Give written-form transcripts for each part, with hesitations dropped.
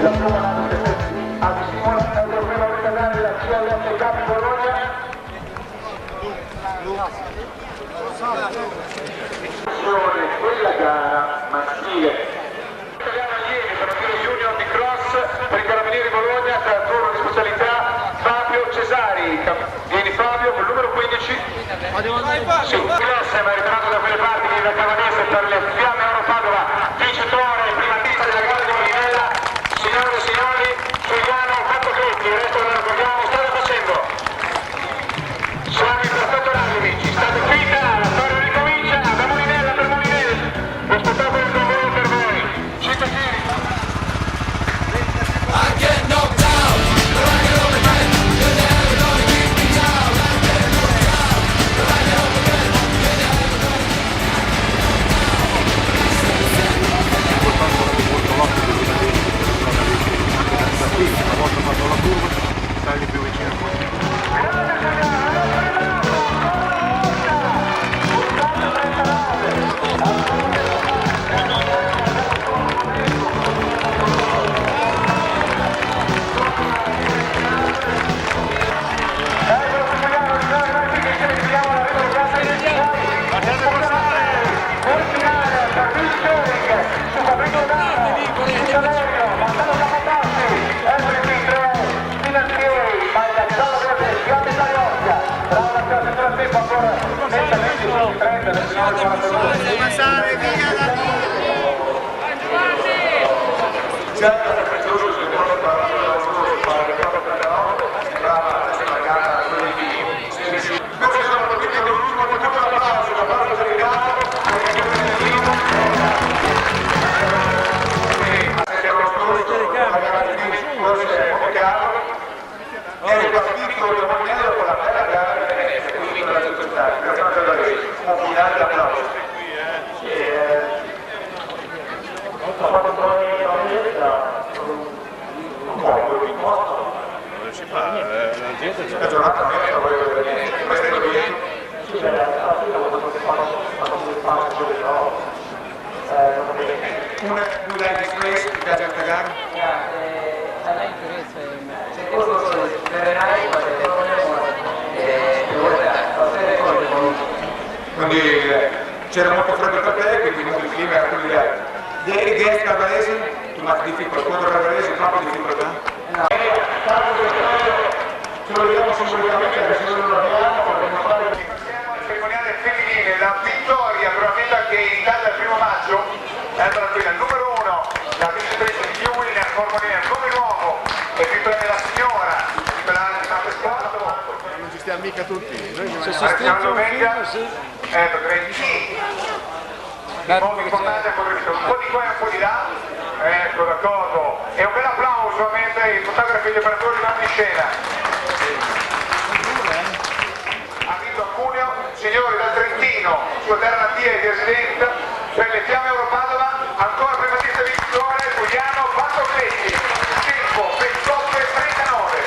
la prova a simulare il trofeo italiano della CLF Cup Bologna. Quella gara maschile italiano allievi per il junior di cross per i Carabinieri Bologna, tra turno di specialità Fabio Cesari. Vieni Fabio col numero 15. Sì, cross ma è ritornato da quelle parti che da Cavanese per le Fiamme Oro Padova, vincitore primatista della gara di Molinella. Signore e signori, Giuliano Quattocletti, il resto lo ricordiamo, state facendo. Siamo in perfetto orario amici, state quieta, la storia ricomincia da Molinella per Molinella. Lo spettacolo è con voi per voi. 5 tiri. I get knocked down, but I get up again. You're never gonna keep me down. I get knocked down, but I get up again. You're never gonna keep me down. Una volta fatto la curva, stai più vicino a me. Passare via da lì. La giornata non è favorevole per niente, questo è il una due disgrace, ti piace questa gara? Quindi c'era molto freddo per te, quindi il clima era quello ideale. Against Cavarese, too much difficult, contro Cavarese, troppo difficoltà? No. Ce lo vediamo simbolicamente perché se non lo abbiamo potremmo fare il cerimoniale femminile, la vittoria probabilmente anche in Italia il 1 maggio, allora qui il numero 1, la vincitrice di New William Formolina, il nome nuovo, e qui prende la signora di Pelare di San Pesquato. Non ci stiamo mica tutti, noi Alessandro Domenica, direi sì, un po' importante, un po' di qua e un po' di là, ecco d'accordo, e un bel applauso mentre i fotografi e gli operatori vanno in scena. Ha vinto a Cuneo, signori dal Trentino, sua terra natia e di residenza, per le Fiamme Oro Padova, ancora primatista vincitore Giuliano Quattocletti, tempo 28:39.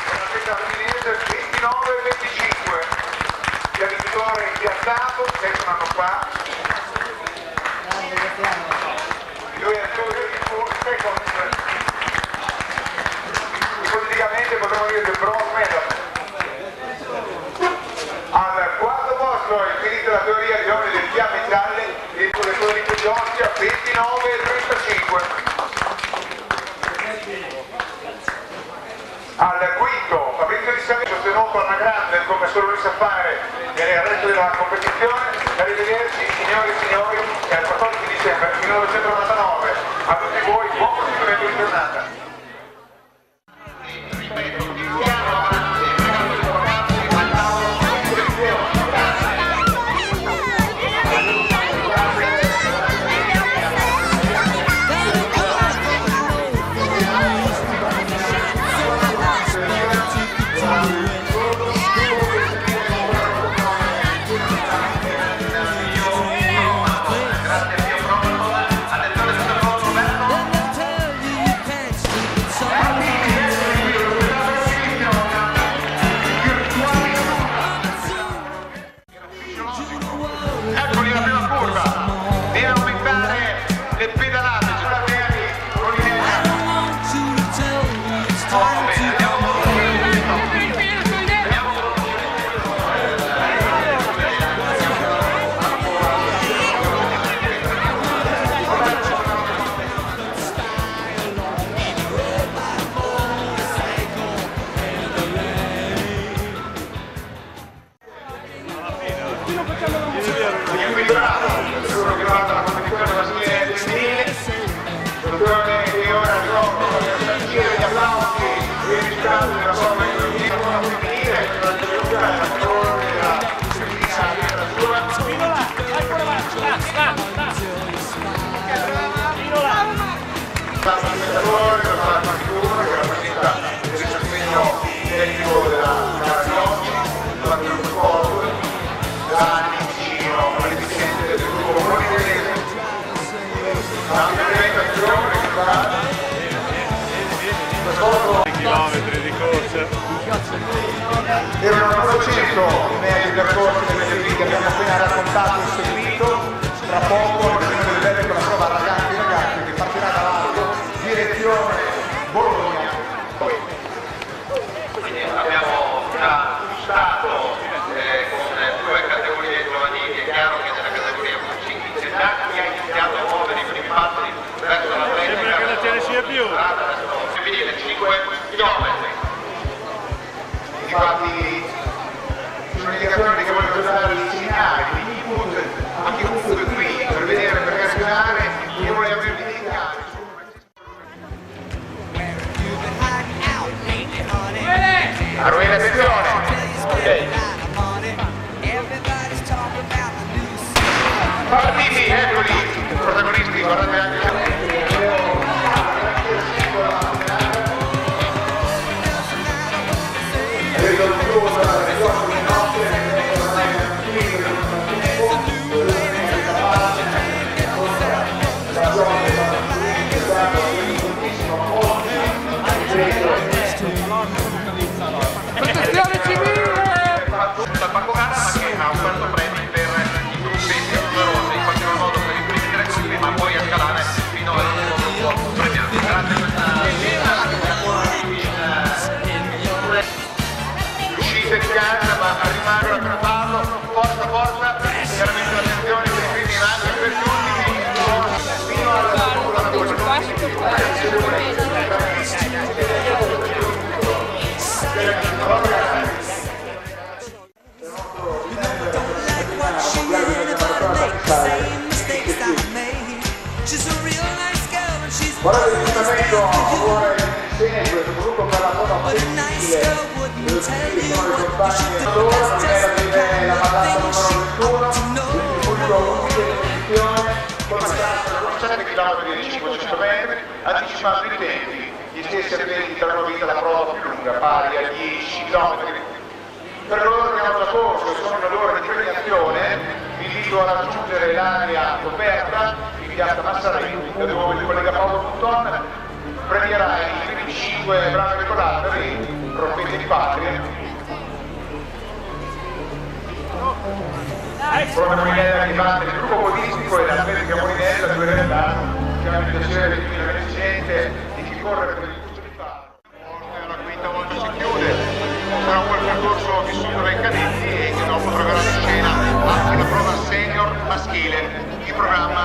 Per la festa femminile 29:25. Il vincitore impiazzato, sempre un anno fa. Lui è il secondo. Ipoteticamente potremmo dire del bronze medal. Al quarto posto è finita la teoria di onore delle fiamme gialle del collettore di Giorgia 29:35. Al quinto Fabrizio Di Savino, sostenuto alla grande come solo lui sa fare nel resto della competizione. Arrivederci signori e signori, e al 14 dicembre 1999 a tutti voi buon proseguimento di giornata. stato spettatore, lo stato Arturo che rappresenta il sostegno tecnico della gara di oggi, durante lo sport, da anni vicino alle vicende del gruppo molinese, la implementazione che farà chilometri di corsa. erano 900 i mezzi percorsi delle serie che abbiamo appena raccontato e seguito. Tra poco vedremo delle belle con la prova ragazzi e ragazzi che partirà dall'alto direzione Bologna. Quindi abbiamo già stato con 2 categorie giovanili. È chiaro che nella categoria C15 già chi ha iniziato a muovere i primi passi verso la Sembra che non ce ne sia più. femminile 5 km. Infatti sono indicazioni che voglio dare i segnali, gli input a chiunque qui per vedere, per reazionare, io voglio averli dei cari. Arruina, attenzione! Ok. Partiti, eccoli, i protagonisti, guardate anche. Protezione civile! La Pacogana ma che ha offerto premi per i gruppetti numerosi, in qualche modo per i primi 3 gruppi, ma poi a scalare fino all'ultimo gruppo premiato. Grazie a questa Uscite di casa ma a rimanere per farlo, forza forza, chiaramente l'attenzione per i primi anche per gli ultimi, fino alla Guardate il risultato vuole segue, soprattutto per la prova femminile, che sono le compagne allora, non è la batata numero 21, quindi subito un'unica definizione con una distanza di 7 km di 500 metri, anticipando i tempi, gli stessi atleti terranno vita la prova più lunga, pari a 10 km. Per loro che hanno già corso e sono nell'ora di premiazione, vi invito a raggiungere l'area coperta in piazza Massarelli, da dove il collega Paolo Button premierà i primi 5 brani regolari, Profeti di Patria. Proprio Molinella che batte il gruppo podistico e l'atletica Molinella, 2 realtà che hanno il piacere di una vincente e che corre per il tutto di fare. La quinta volta si chiude, sarà un bel percorso vissuto dai cadetti e che dopo troverà in scena anche la prova senior maschile in programma